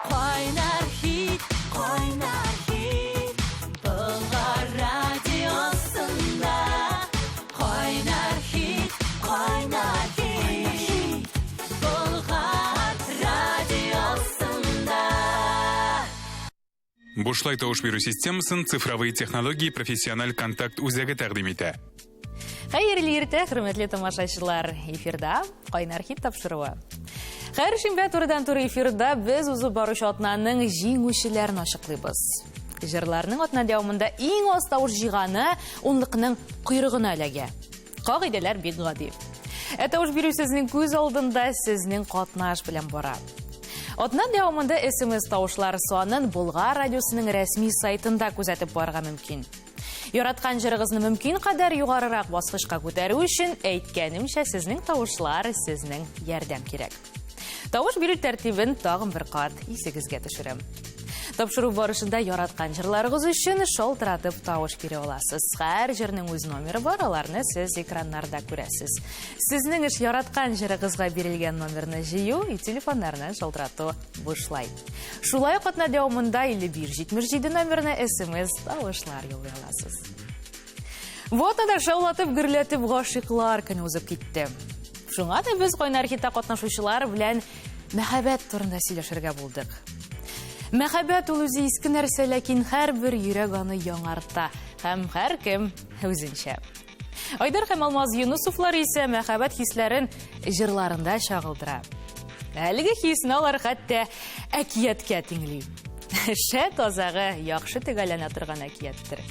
Кайнар хит, Болгар радиосында. Кайнар хит, Болгар радиосында. Бушлай тауыш беру системасын цифровые технологии профессиональ контакт үзәге тәкъдим итә. Хәерле иртә, хөрмәтле тамашачылар. Эфирда Кайнар хит тапшыруы. Һәр шимбә турыдан-туры эфирда без узып баручы атнаның җиңүчеләрен ачыклыйбыз. Җырларның атна дәвамында иң аз тавыш җыйганы унлыкның койрыгына эләгә. Кагыйдәләр бик гади. Тавыш бирү сезнең күз алдында сезнең катнаш белән бара. Атна дәвамында SMS тавышлар санын Болгар радиосының рәсми сайтында күзәтеп барырга мөмкин. Яраткан җырыгызны мөмкин кадәр югарырак баскычка күтәрү өчен әйткәнемчә сезнең тавышлар сезнең ярдәм кирәк. Тавыш бирү тәртибен тагын бер кат исегезгә төшерәм. Тапшыру барышында яраткан җырларыгыз өчен шалтыратып тавыш бирә аласыз. Һәр җырның үз номеры бар, аларны сез экраннарда күрәсез. Сезнең эш яраткан җырыгызга бирелгән номерны җыю и телефоннарны шалтырату бушлай. Шулай ук атна дәвамында 5177 номерына SMS тавышлар юллый аласыз. Вот ада шаулатып гөрләтеп гашыйклар көне узып китте. Шуңа да без Кайнар хитта катнашучылар белән мәхәббәт турында сөйләшергә булдык. Мәхәббәт ул үзе иске нәрсә, ләкин һәрбер йөрәк аны яңарта һәм һәркем үзенчә. Айдар һәм Алмаз Юнусовлар исә мәхәббәт хисләрен җырларында чагылдыра. Әлеге хисне алар хәтта әкияткә тиңли. Шәт азагы яхшы төгәлләнә торган әкияттер.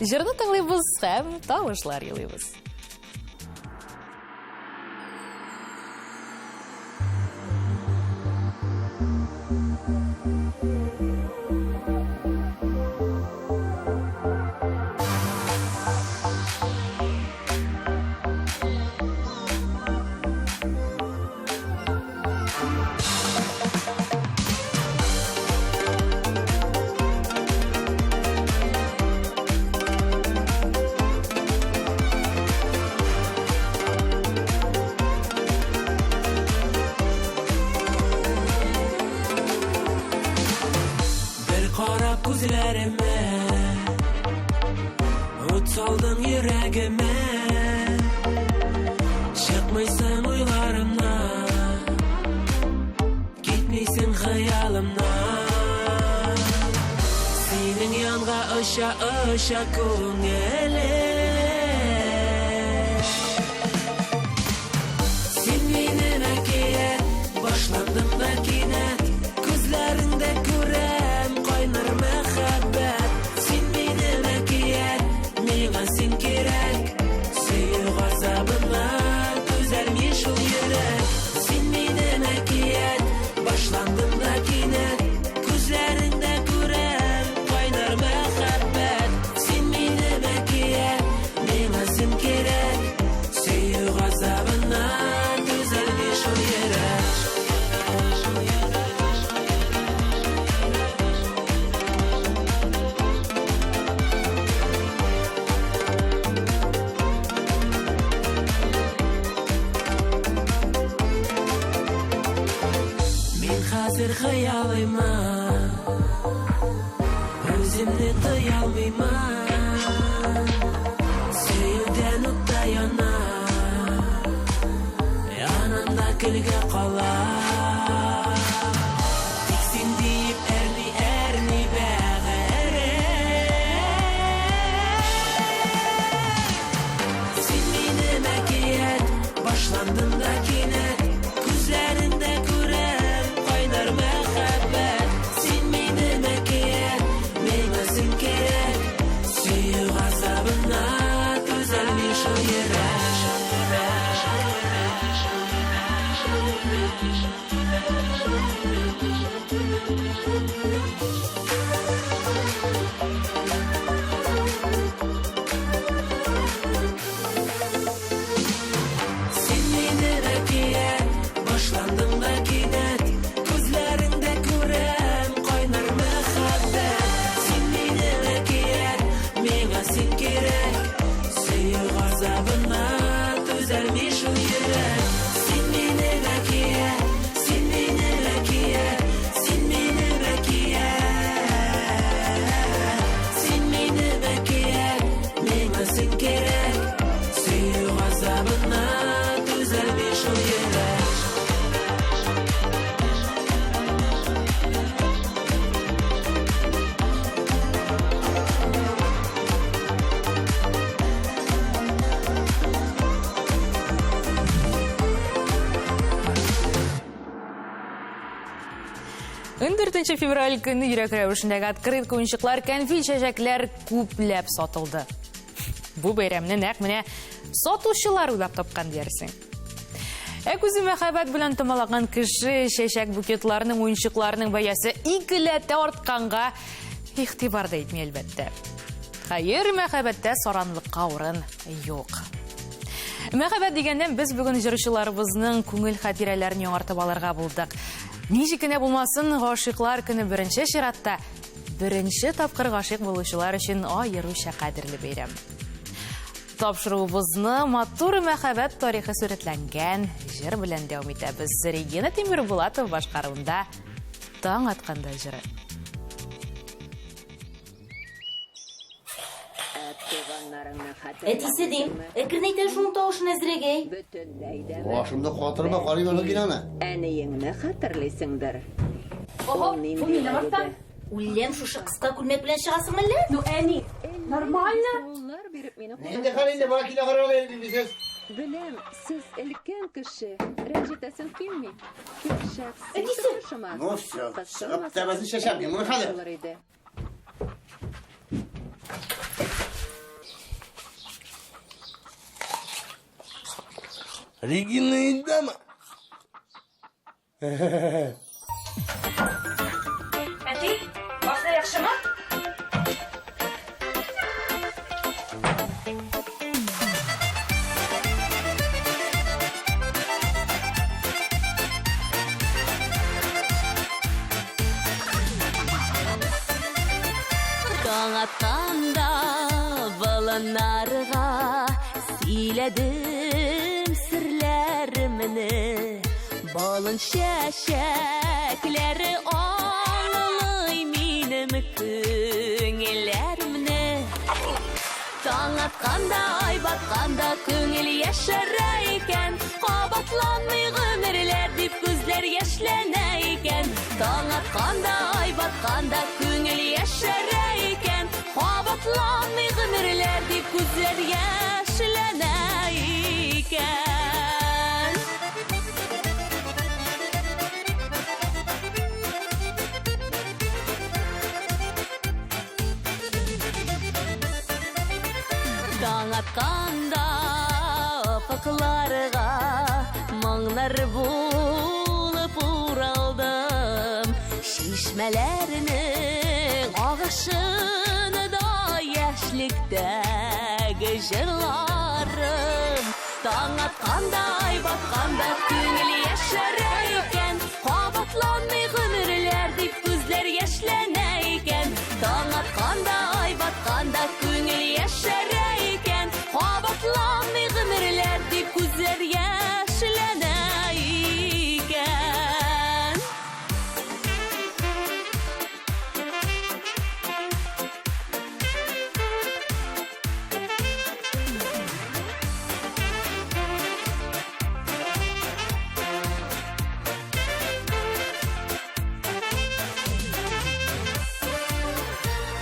Җырны тыңлыйбыз һәм тавышлар юлыйбыз. Saldım yüreğime, çıkmışsın uylarımdan, gitmişsin hayalimden. Senin yanına ışa kungele. Sen benim ekiyet, başlandım da kinet, gözlerinde görem kaynar mehabbet. Sen benim ekiyet, Meyga sen kerek, seyir gazabına düzelmiş ol yürek. Sen benim ekiyet, başlandım da kinet, gözlerinde görem kaynar mehabbet. Sen benim ekiyet, meyga sen kerek, seyir gazabına düzelmiş ol yürek. Hazır hayalıma, özümde duyalmayma, sevden utta yana, yanımda külge kalar. Tiksin deyip erni beğere. Sen benim ekiyet, başlandım da kinet, gözlerinde görem kaynar mehabbet. Sen benim ekiyet, meyve sen kerek, seyir gazabına düzelmiş o yere. Sen benim ekiyet, başlandım da kinet, gözlerinde görem kaynar mehabbet. Sen benim ekiyet, meyve sen kerek, seyir gazabına düzelmiş o yere. Sen benim ekiyet, sen benim ekiyet, sen benim 14 февраль күні Йөрәк рәвешендәге открытка уенчыклар, конфет, чәчәкләр күпләп сатылды. Бу бәйрәмне нәкъ менә сатучылар уйлап тапкан диярсең. Күзе мәхәббәт белән томалаган кеше чәчәк букетларының, уенчыкларының бәясе икеләтә артканга игътибарда итми әлбәттә. Хәер, мәхәббәттә саранлыкка урын юк. Мәхәббәт дигәндән без бүген җырчыларыбызның күңел хатирәләрен яңартып алырга булдык. Ничек кенә булмасын, гашыйклар көне беренче чиратта беренче тапкыр гашыйк булучылар өчен аеруча кадерле бәйрәм. Тапшыруыбызны матур мәхәббәт тарихы сурәтләнгән җыр белән дәвам итәбез. Регина Тимербулатова башкаруында Таң атканда җыры. Әтиседим, әкренәйтә шуның тавышын әзрәгәй. Башымда хатырыма карый бала киләме? Әниеңне хәтерлисеңдер. Ого, бу мине вакта. Үлләм шушы кыска күлмәк белән чыгасың әллә? Ну, әни, нормально. Уллар биреп мине Инде хәлендә бара килә карарга бирмисез. Беләм, сез элкән кеше. Рәҗитәсен килми. Әтисе! Ну все, чыгып тәбәсен чәчәм. Моны хәле. Регина индәме? Әти, башта яхшымы? Таң атканда баланарга сөйләдем серләремне. Балын чәчәкләре алалый минем күңелләремне. Таң атканда, ай батканда күңел яшәрә икән. Кабатланмый гомерләр дип күзләр яшьләнә икән. Таң атканда, ай батканда күңел яшәрә икән. Кабатланмый гомерләр дип күзләр яшьләнә икән. Таң атканда апакларга моңнар булып уралдым. Чишмәләрнең агышыны да яшьлектәге җырларым. Таң атканда, ай батканда күңел яшәрә икән. Кабатланмый гомерләр дип күзләр яшьләнә икән. Таң атканда, ай батканда күңел яшәрә икән. Кабатланмый гомерләр дип күзләр яшьләнә икән.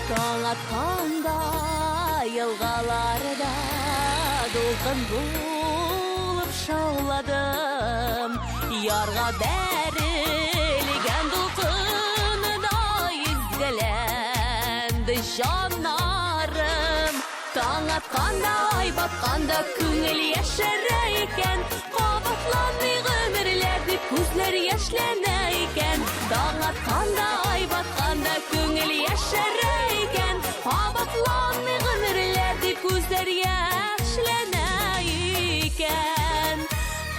Таң атканда елгаларда дулкын булып шауладым. Ярга бәрелгән дулкында изгеләнде җаннарым. Таң атканда, ай батканда күңел яшәрә икән. Кабатланмый гомерләр дип күзләр яшьләнә икән. Таң атканда, ай батканда күңел яшәрә икән. Кабатланмый гомерләр дип күзләр яшьләнә икән.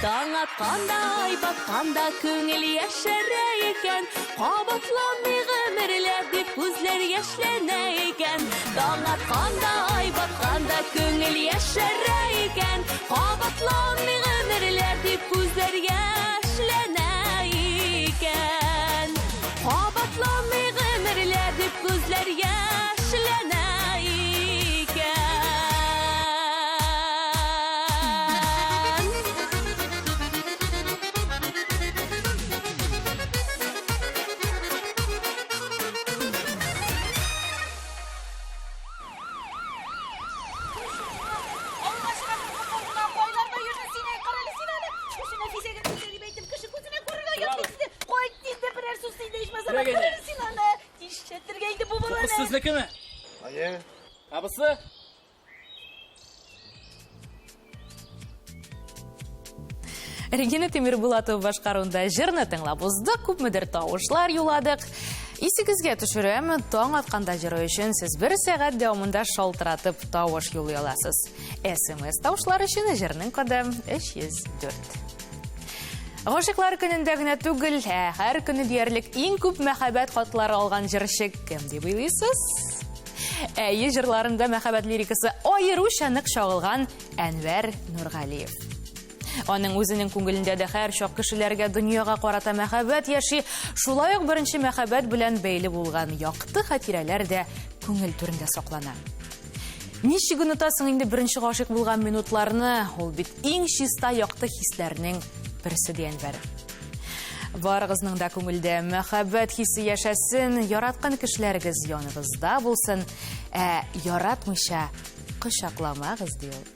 Таң атканда, ай батканда күңел яшәрә икән. Кабатланмый гомерләр дип күзләр яшьләнә икән. Таң атканда, ай батканда күңел яшәрә икән. Кабатланмый гомерләр дип күзләр яшьләнә икән. Кабатланмый гомерләр дип күзләр яшьләнә икән. Алмашка кулына койларда йөрсен сине, каралы син аны. Шушы Нәфисәгә күзләр бәйтеп Değişmesene kırırsın ana. Dişlettirgeydi bu bana ne? Sizniki mi? Hayır. Abisi? Регина Темирбулатова башкаруында жырны тыңлап уздык, күпмедер тавышлар юладык. Исегезгә төшерәм, таң атканда җыры өчен сез 1 сәгать дәвамында шалтыратып тавыш юлый аласыз. СМС тавышлар өчен җырның коды 304. Гашыклар көнендә генә түгел, һәр көнне диярлек иң күп мәхәббәт хатлары алган җырчы кем дип уйлыйсыз? Әйе, җырларында мәхәббәт лирикасы аеруча нык чагылган Әнвәр Нургалиев. Аның үзенең күңелендә дә һәр чак кешеләргә дөньяга карата мәхәббәт яши, шулай ук беренче мәхәббәт белән бәйле булган якты хатирәләр дә күңел түрендә саклана. Ничек унутасың инде беренче гашык булган минутларны, ул бит иң чиста якты хисләрнең берсе ди Әнвәр. Барыгызның да күңелдә мәхәббәт хисе яшәсен, яраткан кешеләрегез яныгызда булсын, яратмыйча кочакламагыз ди ул.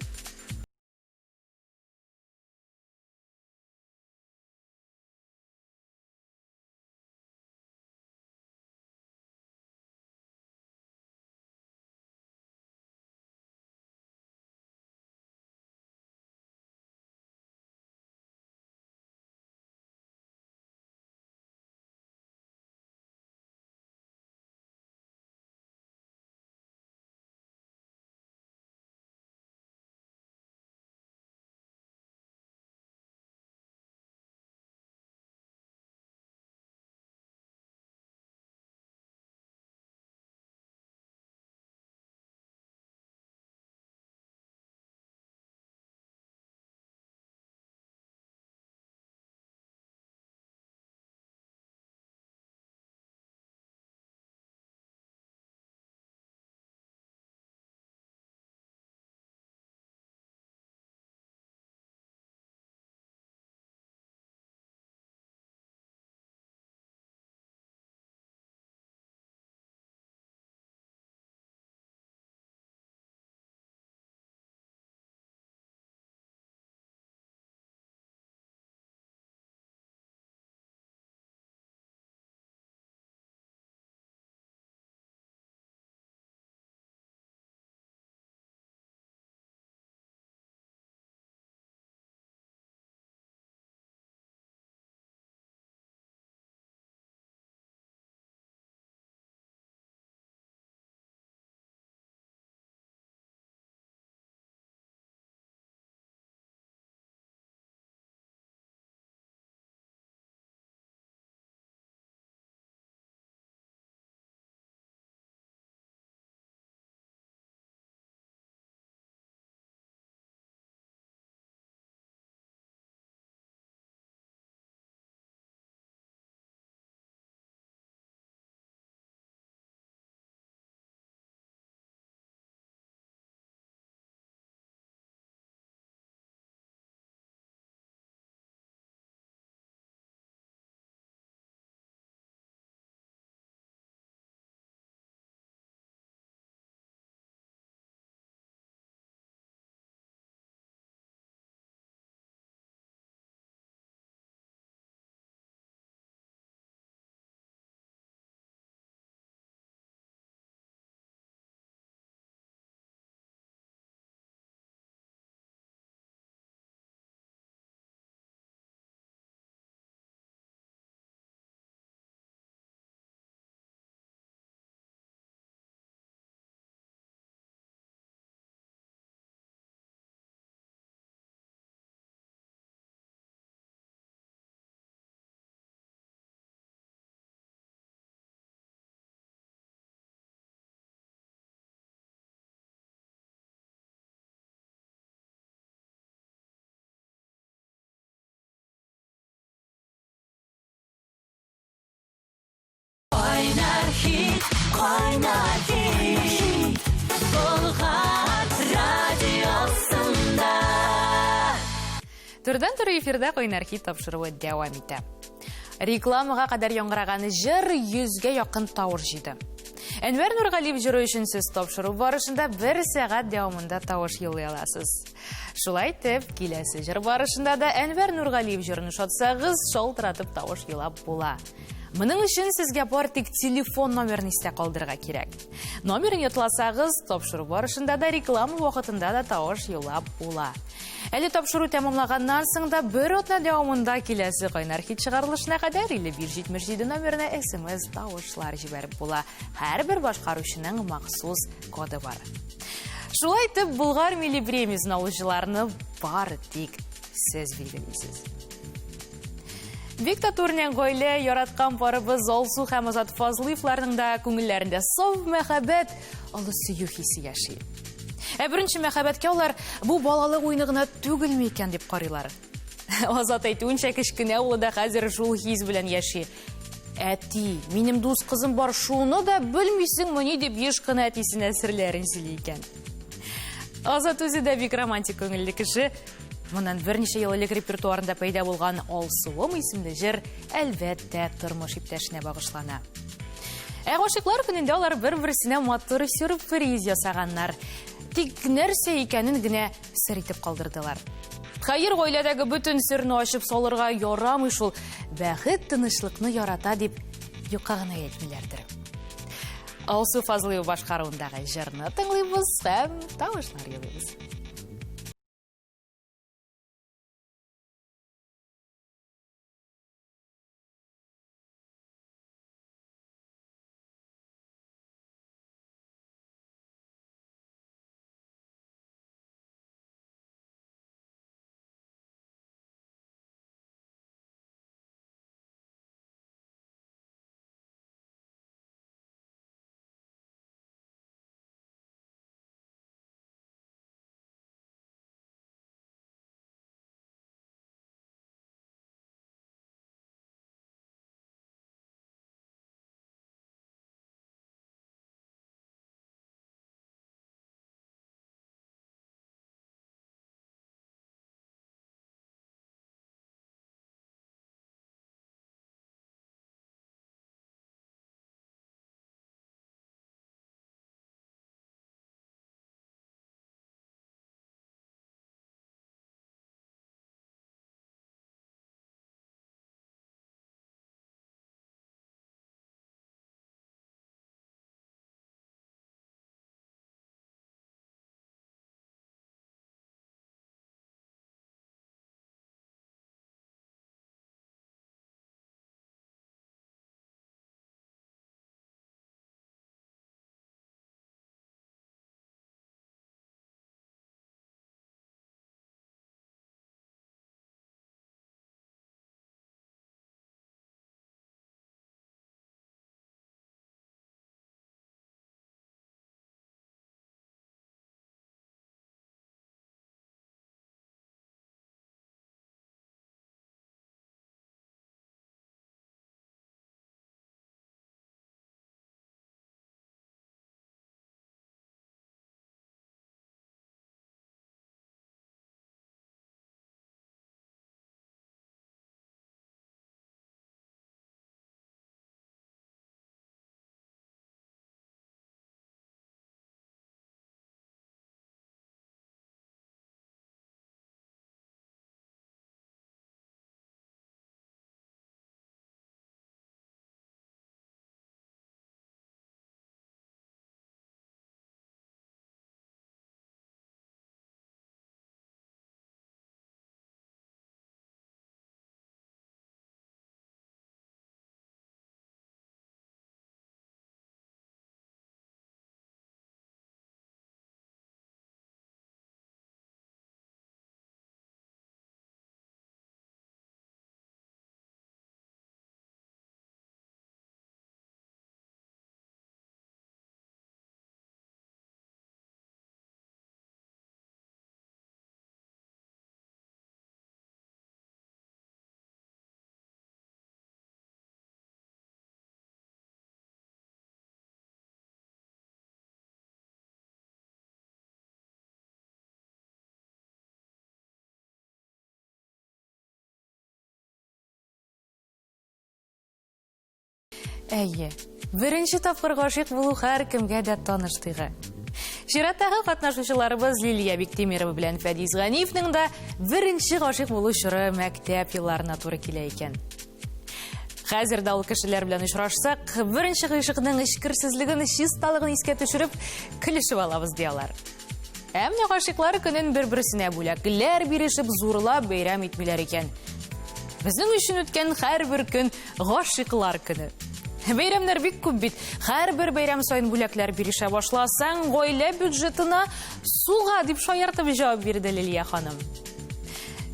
Түрдән туры эфирда Койнар хит тапшыруы дәвам итә. Рекламага кадәр яңгыраган җыр 100гә якын тавыш җыйды. Әнвәр Нургалиев җыры өчен сез тапшыру барышында 1 сәгать дәвамында тавыш юлый аласыз. Шулай итеп, киләсе җыр барышында да Әнвәр Нургалиев җырын шатсагыз, шалтыратып тавыш юлап була. Мұның үшін сізге бар тек телефон номерін есте қалдырға керек. Номерін етласағыз, тапшыру барышында да реклама уақытында да тауыш еулап ола. Әлі тапшыру тәмамлағаннан соңда бір отна дауымында келесі қайнар хит шығарылышына қадар или 177 номеріне SMS тауышлар жіберіп бола. Әрбір башқарушының мақсус коды бар. Шулай тіп Бұлғар милли премиясын алушыларыны бар тек сіз белгілейсіз. Диктатурнен көйлі яратқан парыбыз Алсу һәм Азат Фазлыевларның да күңілләрінде сов мәхәббәт, олы сүйу хисе яши. Бірінші мәхәббәткә олар бұл балалық ойнығына түгілме екен деп қарилар. Азат әйтуінше кішкене олы да қазір шул хис белән яши. Әти, минем дус қызым бар, шуны да білмейсің мұны деп ешқына әтисін әсірлерін сөйлей екен. Азат өзі де бик романтик көңілді кіші. Мұнан бірнеше елілік репертуарында пайда болған Алсуым исемле жыр әлбәттә тормыш иптәшенә багышлана. Гашыйклар көнендә алар бер-берсенә матур сюрприз ясаганнар. Тик нәрсә икәнен генә сер итеп калдырдылар. Хәер, гаиләдәге бөтен серне ачып салырга ярамый шул. Бәхет тынычлыкны ярата дип юкка гына әйтмиләрдер. Алсу Фазлыева башкаруындагы җырны тыңлыйбыз һәм тавышлар елыйбыз. Әйе, бірінші тапқыр ғашық болу һәр кемгә дә таныштыгы. Чираттагы катнашучыларыбыз Лилия Биктемирова белән Фәдис Ганиевның да бірінші ғашық болу чоры мәктәп елларына туры килә икән. Хәзер дә ул кешеләр белән очрашсак, беренче гыйшыкның эчкерсезлеген, чисталыгын искә төшереп, көлешеп алабыз диялар. Әмне гашыклар көнен бер-берсенә бүләкләр бирешеп, зурлап бәйрәм итмиләр икән. Безнең өчен үткән һәрбер көн гашыклар көне. Бәйрәмнәр бик күп бит. Һәрбер бәйрәм саен бүләкләр бирешә башласаң, гаилә бюджетына суга дип шаяртып җавап бирде Лилия ханым.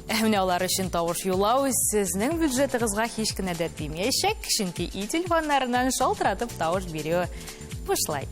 Менә алар өчен тавыш юлау сезнең бюджетыгызга һич кенә дә тимәячәк, чөнки и телефоннарыннан шалтыратып тавыш бирү бушлай.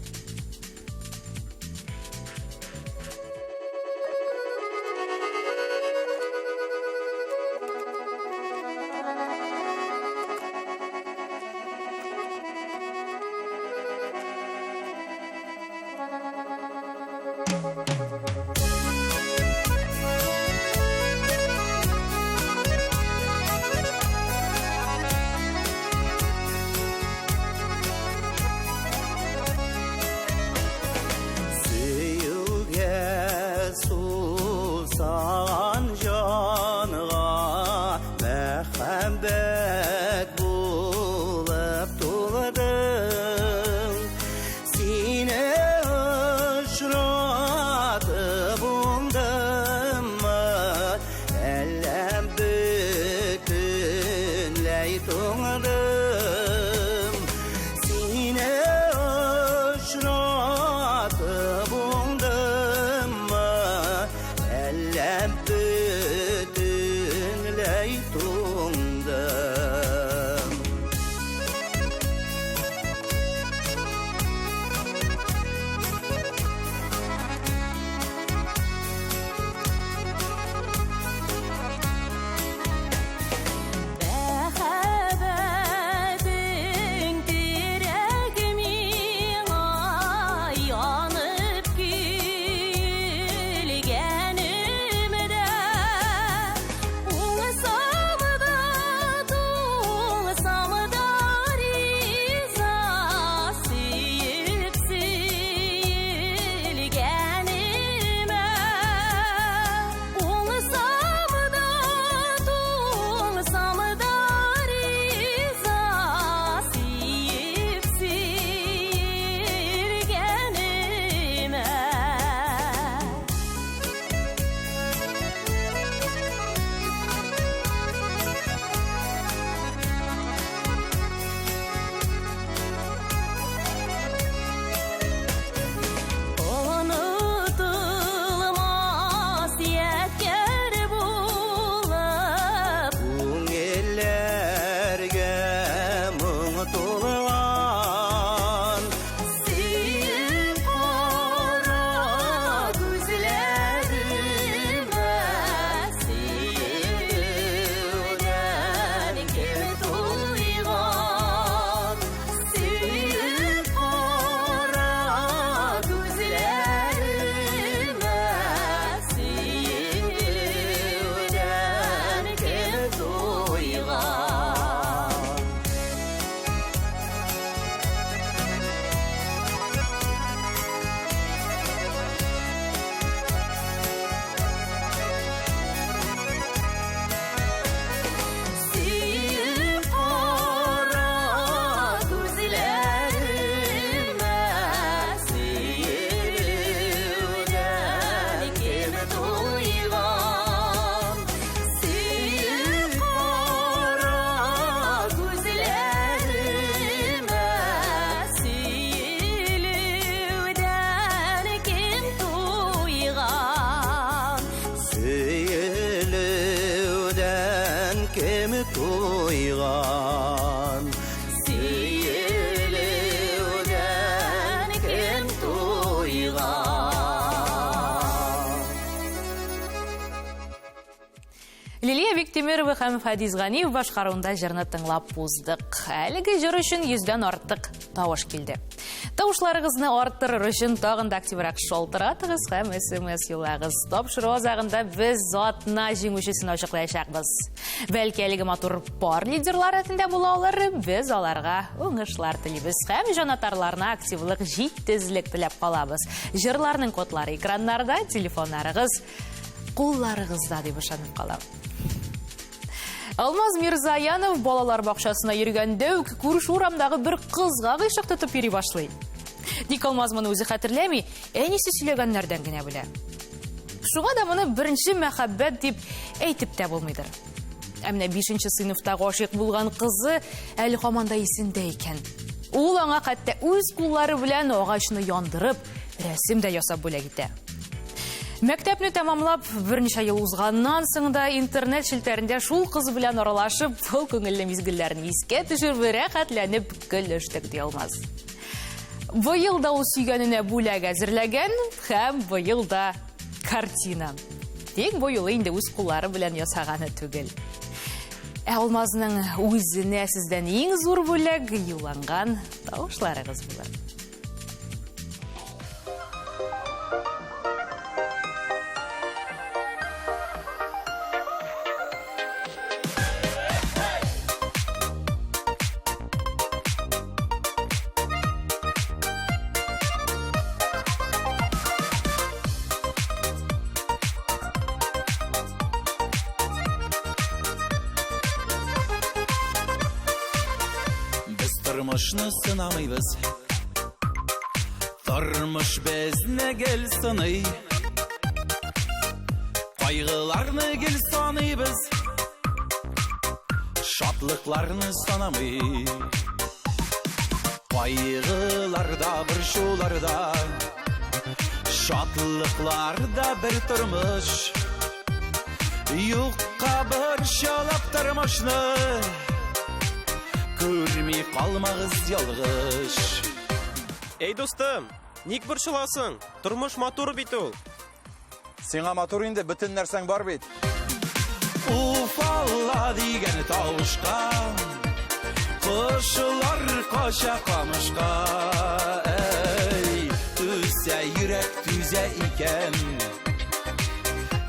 тойган сөйлеуден кем тойган. Лилия Виктимирова һәм Фадиз Ганиев башкаруында җырны тыңлап уздык. Әлеге җыр өчен 100дән артык тавыш килде. Тавышларыгызны арттырыр өчен тагын да активрак шалтыратыгыз һәм SMS юллагыз. Тапшыру азагында без затна җиңүчесен ачыклаячакбыз. Бәлки әлеге матур пар лидерлар рәтендә була алар, без аларга уңышлар телибез һәм җанатарларына активлык, җитезлек теләп калабыз. Җырларның кодлары экраннарда, телефоннарыгыз кулларыгызда дип ышанып калам. Алмаз Мирзаянов балалар бақшасына йөргәндә үк күрше урамдагы бер кызга гыйшык тотып йөри башлый. Ник Алмаз моны үзе хәтерләми, әнисе сөйләгәннәрдән генә белә. Шуңа да моны беренче мәхәббәт дип әйтеп тә булмыйдыр. Әмма 5нче сыйныфта гашыйк булган кызы әле һаман да исендә икән. Ул аңа хәтта үз куллары белән агачны яндырып, рәсем дә ясап бүләк итә. Мәктәпне тәмамлап, берничә ел узганнан соң да интернет шелтәрендә шул кыз белән аралашып, ул күңелле мизгелләрне искә төшереп, рәхәтләнеп көлештек ди Алмаз. Быел да ул сөйгәненә бүләк әзерләгән һәм быел да картина. Тик бу юлы инде үз куллары белән ясаганы түгел. Алмазның үзенә сездән иң зур бүләк юлланган тавышларыгыз булыр. Тормышны сынамыйбыз, тормыш безне гел сыный, кайгыларны гел саныйбыз, шатлыкларны санамый. Кайгыларда бер шуларда, шатлыкларда бер тормыш, юкка бер шалап тормышны көрмей қалмағыз ялғыш. Эй, достым, ник борчыласың? Тормыш матур бит ул. Сиңа матур инде бүтін нәрсәң бар бит. Уфалла дигән тавышка, кошылар каша камышка. Эй, түзә йөрәк түзә икән,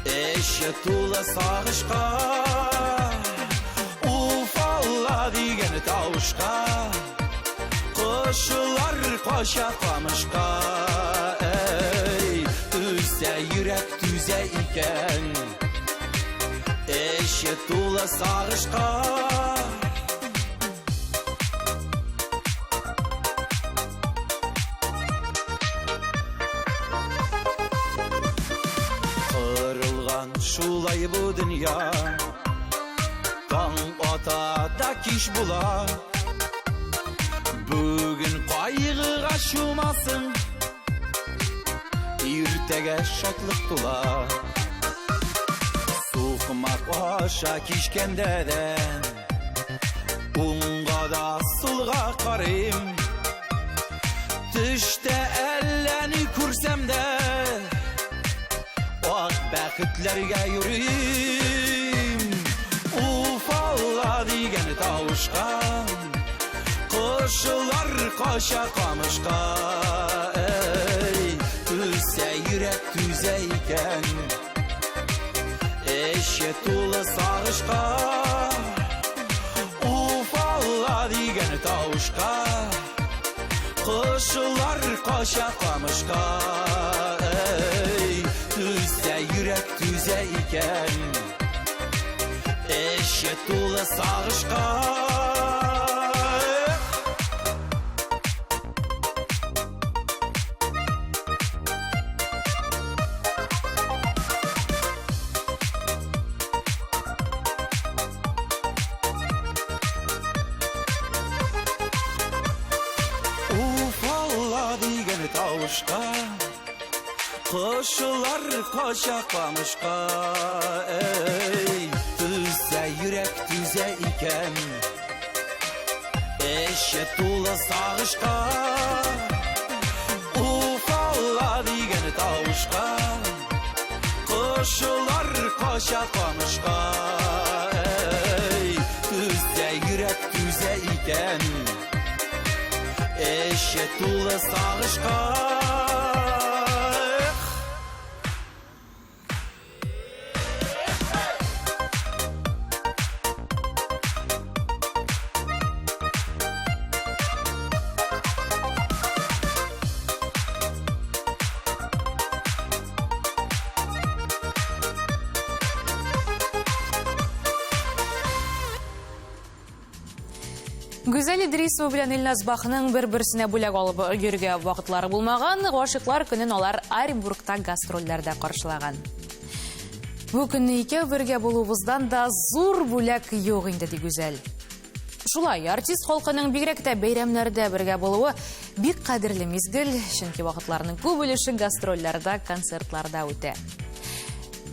эше тулы сагышка. Уфалла дигән тавышка, кошылар каша камышка. Эй, түзә йөрәк түзә икән, эше тулы сагышка. Кырылган шулай бу дөнья, таң ата да кич була. Бүген кайгыга чумасын, иртәгә шатлык тула. Сукмак аша кичкәндә дә, уңга да сулга карыйм. Төштә әллә ни күрсәм дә, ак бәхетләргә йөрим. Уфалла дигән тавышка, кошылар каша камышка. Эй, түзә йөрәк түзә икән, эше тулы сагышка. Уфалла дигән тавышка, кошылар каша камышка. Эй, түзә йөрәк түзә икән, эше тулы сагышка. Уфалла дигән тавышка, кошылар каша камышка. Эй, түзә йөрәк түзә икән, эше тулы сагышка. Уфалла дигән тавышка, кошылар каша камышка. Эй, түзә йөрәк түзә икән, эше тулы сагышка. Гүзәл Идрисова белән Илназ Бахның бер-берсенә бүләк алып йөргә вакытлары булмаган, гашыклар көнен алар Оренбургта гастрольләрдә каршылаган. Бу көнне икәү бергә булуыбыздан да зур бүләк юк инде ди Гүзәл. Шулай, артист халкының бигрәк тә бәйрәмнәрдә бергә булуы бик кадерле мизгел, чөнки вакытларның күп өлеше гастрольләрдә, концертларда үтә.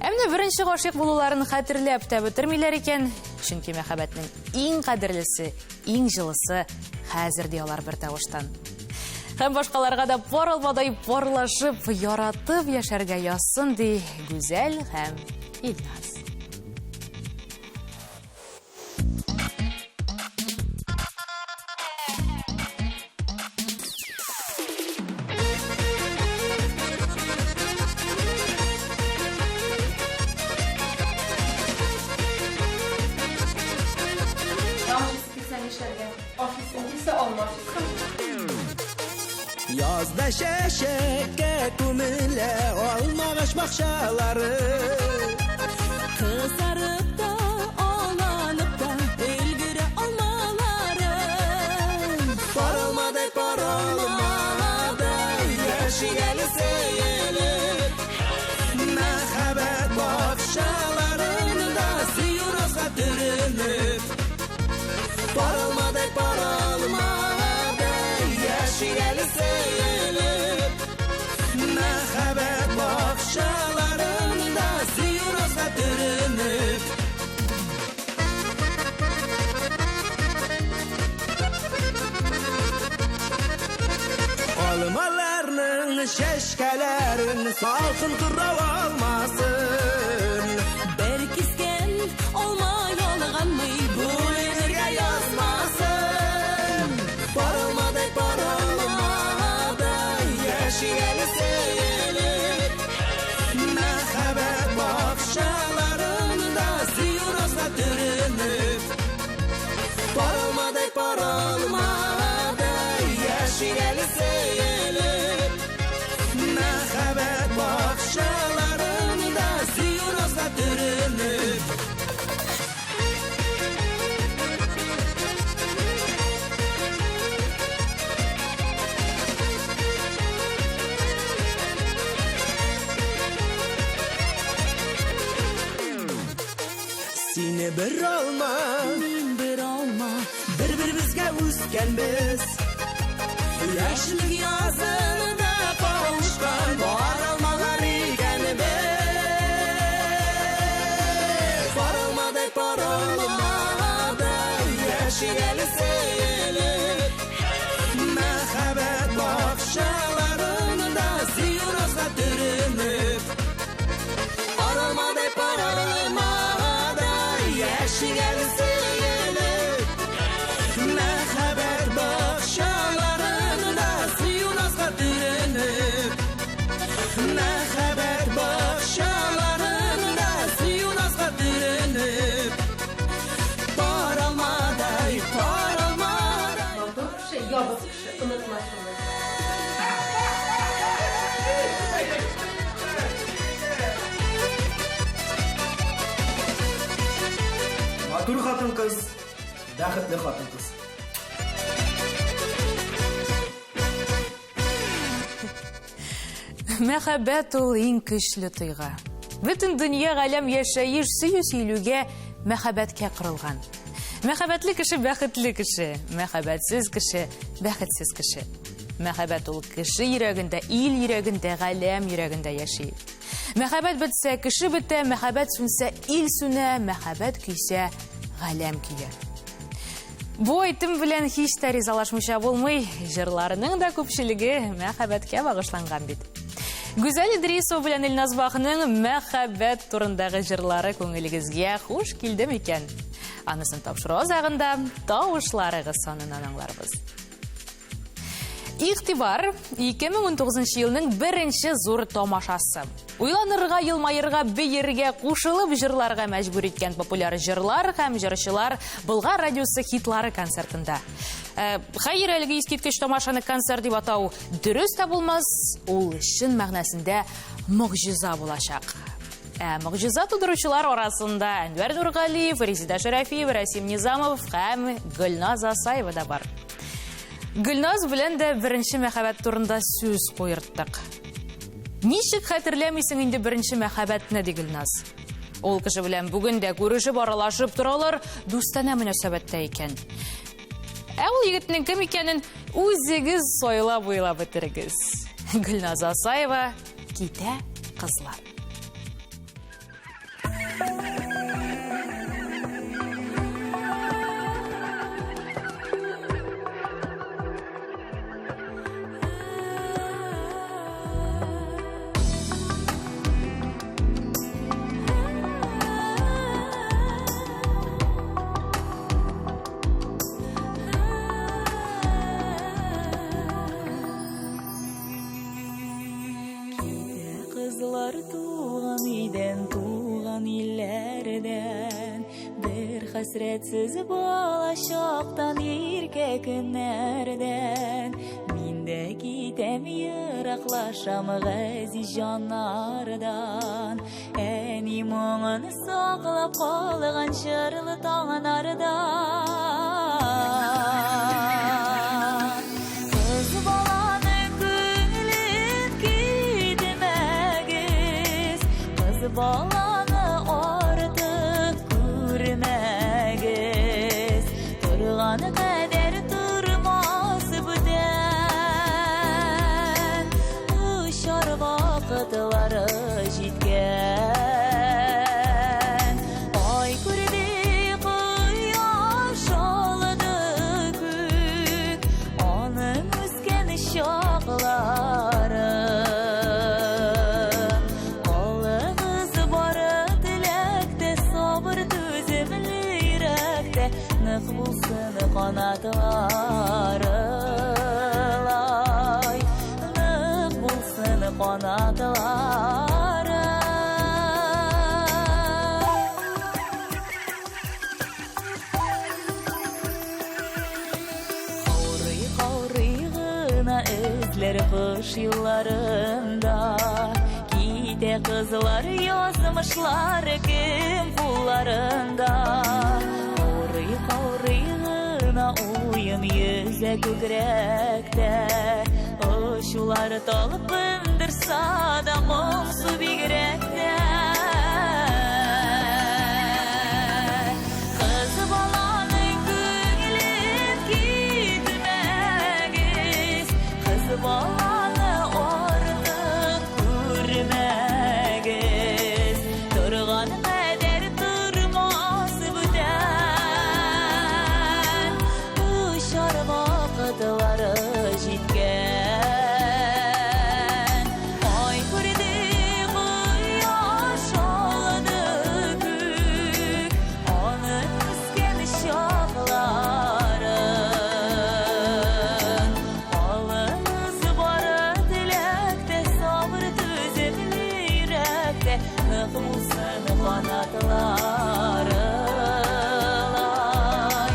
Әмне беренче гашык булуларын хәтерләп тә бетермиләр икән, чөнки мәхәббәтнең иң кадерлесе, иң җылысы хәзер диялар бер тавыштан. Һәм башкаларга да паралмадай парлашып, яратып яшәргә язсын ди Гүзәл һәм Илназ. Yazda şeşeke kumile olmamış bakşaları Kızarıp da ağlanıp da ilgiri olmaları Parılmadı parılmadı yaşı gelseyelim Mehabet bakşalarında siyurasla dürünüp Parılmadı parılmadı yaşı gelseyelim Mehabet bakşalarında siyurasla dürünüp Almalarının şeşkelerin salkın kırrav almasın Berkisken olma yolganmı Bu yerge yazmasın Parılmadı parılmadı yaşı gelseyelim Mehabet bakşalarında siyurasla dürünüp Parılmadı parılmadı yaşı gelseyelim Mehabet bakşalarında siyurasla dürünüp Seni bir olma, bir olma bir-birimizga o'sgan biz Yoshlik yozida qovushgan borolmagan ekanimiz Borolmadik borolmadi yoshi gelseyelim Mehabet bakşalarında siyurasla dürünüp Borolmadik borolmadi yoshi gelseyelim Mehabet bakşalarında siyurasla dürünüp Mehabet bakşalarında siyurasla dürünüp Paralmaday paralmaday Матур хатын кыз, бәхетле хатын кыз. Мәхәббәт ул иң көчле тойга. Бөтен дөнья галәм яшәеш сөю сөйлүгә мәхәббәткә кырылган. Мәхәббәтле кеше бәхетле кеше, мәхәббәтсез кеше бәхетсез кеше. Мәхәббәт ул кеше йөрәгендә, ил йөрәгендә, галәм йөрәгендә яши. Мәхәббәт бетсә, кеше бетә, мәхәббәт сүнсә, ил сүнә, мәхәббәт көйсә, галәм көйә. Бу әйтем белән һич тә ризалашмыйча булмый, җырларының да күпчелеге мәхәббәткә багышланган бит. Гүзәл Идрисова белән Илназ Бахның мәхәббәт турындагы җырлары күңелегезгә хуш килде микән? Анысын тапшыру азагында тавышларыгыз санынан аңларбыз. Игътибар 2019 елның беренче зур тамашасы. Уйланырга, елмайырга, бейергә, кушылып җырларга мәҗбүр иткән популяр җырлар һәм җырчылар Болгар радиосы хитлары концертында. Хәер, әлеге искиткеч тамашаны концерт дип атау дөрес тә булмас, ул чын мәгънәсендә могҗиза булачак. Мұғжиза тудырушылар арасында Әнвер Нұрғалиев, Резида Шарафиев, Расим Низамов һәм Гүлназ Асаева да бар. Гүлназ белән дә беренче мәхәббәт турында сүз куерттык. Ничек хәтерләмисең инде беренче мәхәббәтне, ди Гүлназ. Ул кеше белән бүген дә күрешеп аралашып торалар, дустана мөнәсәбәттә икән. Ул егетнең кем икәнен үзегез сойлап уйлап бетерегез. Гүлназ Асаева, Китә кызлар. Kızlar tuğan iden tuğan illerden bir hasretsiz balaşaktan irke günlerden minde gitem yıraklaşam gazi janlardan en imanını saklap kalgan şırlı tağlardan kız balanı gülüp gitmegiz kız balanı artık görmegiz turganı kader durmaz büden uşar vakıtları jitken ay kurdi kıyaş aldı kük onun üsken şakları Qalığız barı dilekte sabır düzümlü yürekte nıq bulsun qanatları lay nıq bulsun qanatları Qavri-qavrigına özler kış yıllarında Kite kızlar yazmışlar kim pullarında Qavri-qavrigına oyun yüze kügrekte Oşular talıp indırsa da mumsu bigrekte Kız balanın gülüp gitmegiz Kız balanı artık görmegiz Turgan kader durmaz büden Uşar vakıtları jitken Ay kurdi kıyaş aldı kük Onun üsken şakların Alınız barı dilekte sabır düzümlü yürekte Nıq bulsun qanatları lay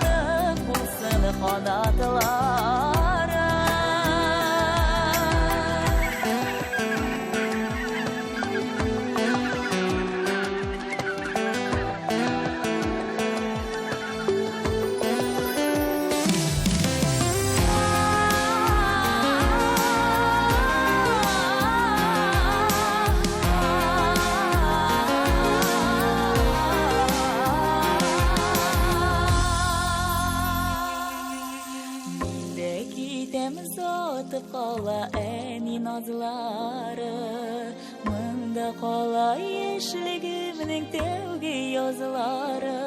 Nıq bulsun qanatları Minde gitem zatıp qala eni nazları Mında qala yeşligimning tevgi yazıları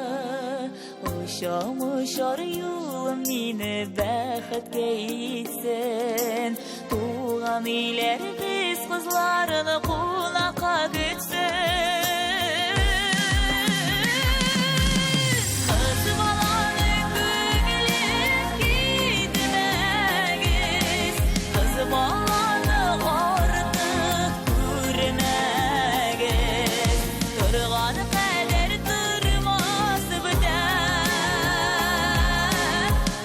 Uşar yolum meni baxtga yetsin Tuğan iler biz qizlarini qunaqa gitsin Kız balanın gülüp gitmegiz Kız balanı artık görmegiz Turgan kader durmaz büden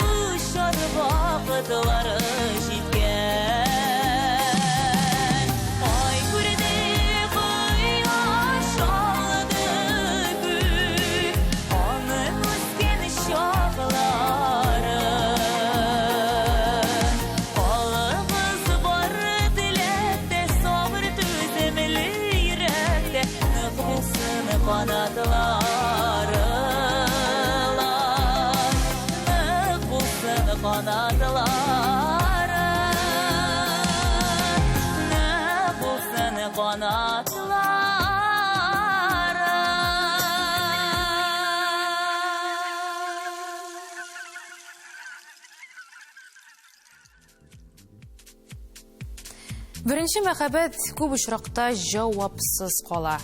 Uşar vakıtları jitken Ay kurdi Бірінші мәхәббәт көп очракта жауапсыз кала.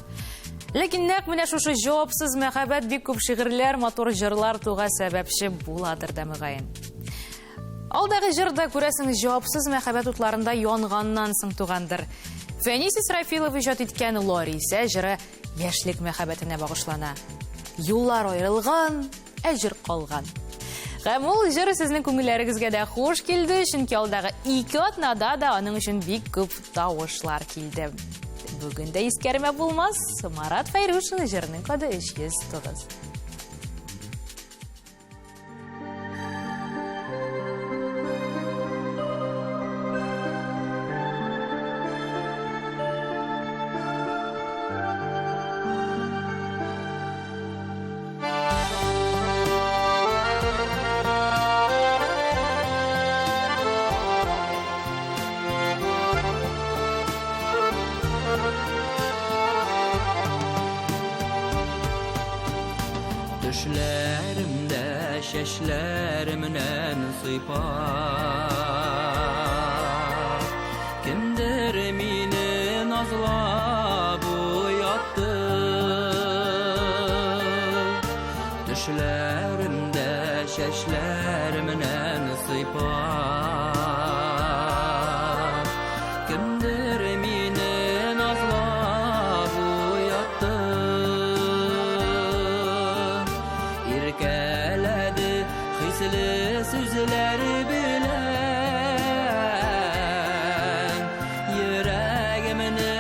Ләкин нәкъ менә шушы жауапсыз мәхәббәт бик күп шигырьләр, мотор җырлар туга сәбәпче буладыр да мөгаен. Алдагы җырда күрәсең жауапсыз мәхәббәт утларында янганнан соң тугандыр. Фәнис Исрафилов иҗат иткән Лори исә җыры яшьлек мәхәббәтенә багышлана. Юллар аерылган, әҗер калган. Һәм ул җыр сезнең күңелләрегезгә дә хуш килде, чөнки алдагы 2 атнада да аның өчен бик күп тавышлар килде. Бүген дә искәрмә булмас, Марат Файрушин җырның коды 309. Düşlerimde şeşlerimden sıypar Kimdir meni nazlab uyattı Düşlerimde şeşlerimden sıypar Kimdir meni nazlab uyattı İrkeledi hisli sözler bilen Yüreğimini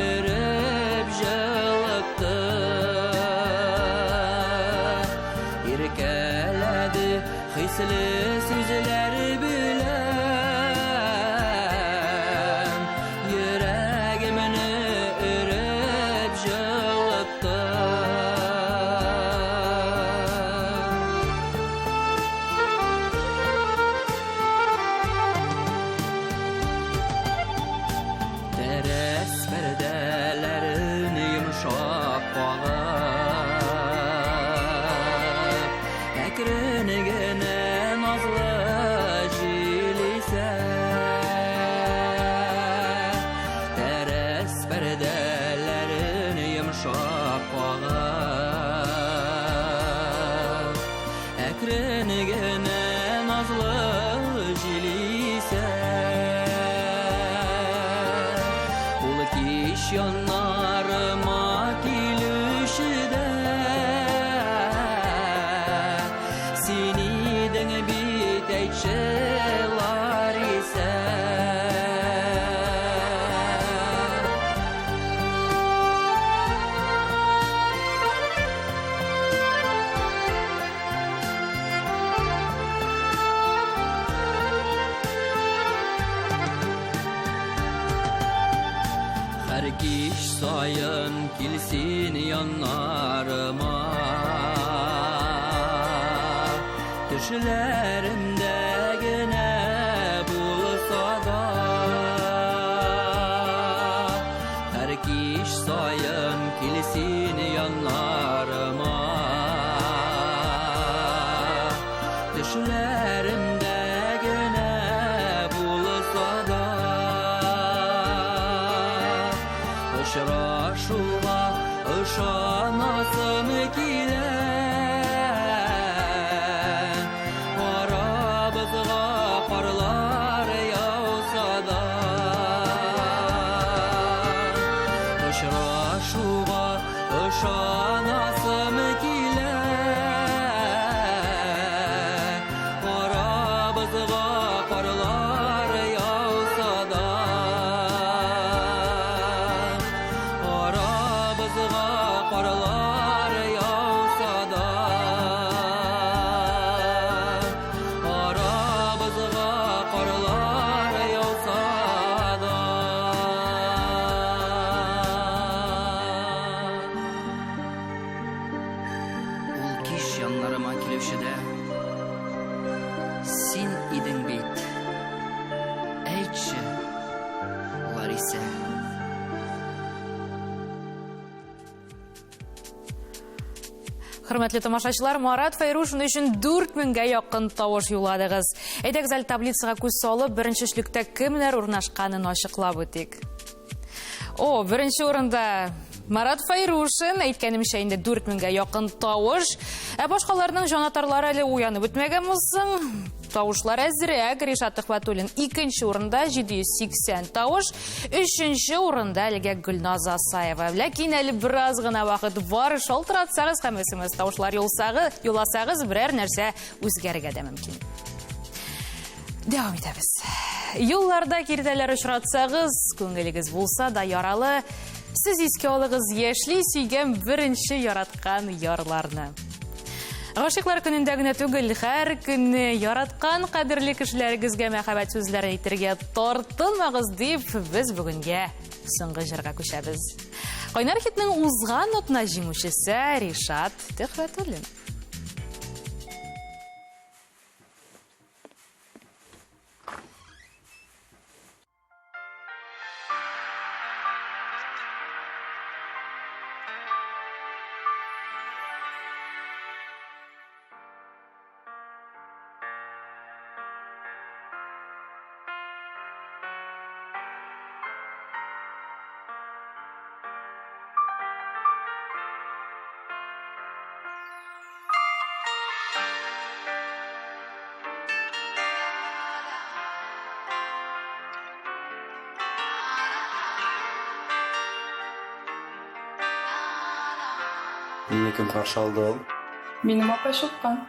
örüp jılıktı İrkeledi hisli sözler bilen Yüreğimini örüp jılıktı Teres perdelerin yumuşak bağlar Ekrenigine nazlı jilise Teres perdelerin yumuşak bağlar Ekrenigine nazlı jilise Kiş yanlarıma kilüşüde Siniden biteyçeler ise Her kiş sayın kilsin yanlarıma Düşlerimde gene bulsa da Her kiş sayın kilsin yanlarıma Düşlerimde gene bulsa da Işraşuğa ışanasım kilen Arabızğa parlar yağsa da Işraşuğa ışanasım kilen Arabızğa parlar yağsa da Arabızğa parlar yağsa da Arabızğa parlar yağsa da Ул киш yanlarıma kilişide Sin idin bit Әйтші, Лариса Хөрмәтле тамашачылар, Марат Файрушин өчен 4000-гә якын тавыш юлладыгыз. Әйдәгез әле таблицага күз салып, беренче эшлектә кемнәр урнашканын ачыклап үтик. Беренче урында Марат Файрушин, әйткәнемчә инде 4000-гә якын тавыш. Башкаларның җанатарлары әле уянып бетмәгән булсын. Тавышлар әзрәк. Ришат Төхвәтуллин 2нче урында 780 тавыш. 3нче урында әлегә Гөлназ Асаева. Ләкин әле бераз гына вакыт бар. Шалтыратсагыз һәм SMS тавышлар юласагыз, берәр нәрсә үзгәрергә дә мөмкин. Дәвам итәбез. Юлларда киртәләр очратсагыз, күңелегез булса да яралы, сез искә алыгыз яшьли сөйгән беренче яраткан ярларны. Гашыклар көнендә генә түгел, һәр көнне яраткан кадерле кешеләрегезгә мәхәббәт сүзләрен әйтергә тартынмагыз дип, без бүгенгә соңгы җырга күчәбез. Кайнар хитнең узган атна җиңүчесе Ришат Төхвәтуллин. Мине кем каршы алды ул? Минем апай чыккан.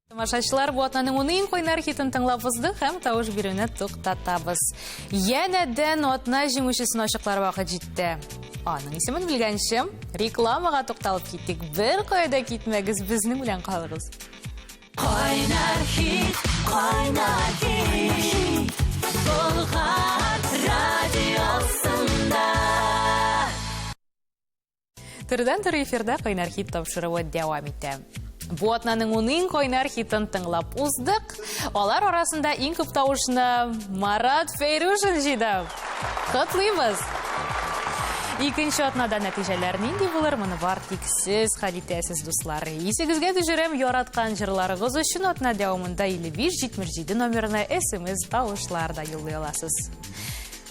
Тамашачылар, бу атнаның уның кайнар хитен тыңлап узды һәм тавыш бирүне туктатабыз. Янәдән атна җиңүчесен ачыклар вакыт җитте. Аның исемен білгеншім, рекламаға тоқталып кеттік. Бір қойда кетмегіз, біздің білен қалығыз. Қайнар хит, Болған радиосында. Түрден түрі эфирда қойнар хит тапшырығы дәуам етті. Бұл атнаның оның қойнар хитін тыңлап ұздық. Олар арасында ең көп тауышына Марат Фейрушин жиді. Құтлымыз! Икінші атнада нәтижелер ненде болыр, мұны бар тек сіз қалитәсіз достар. Есігізге түжірем яратқан жырларығыз үшін атна дәуімында 55-77 номеріне SMS тауышларда елді аласыз.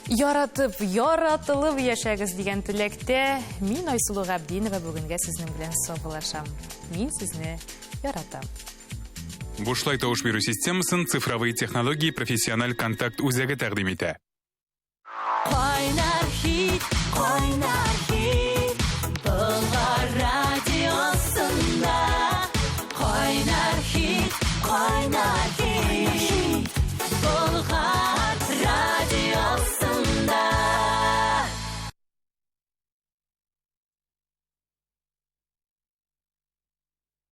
Яратып, яратылып яшәгіз деген тілекте мен Айсулу Ғабдинова бүгінге сіздің білен собылашам. Мен сізні яратам. Бушлай тауыш беру системасын цифровые технологии профессиональ контакт үзәге тәқдим итә.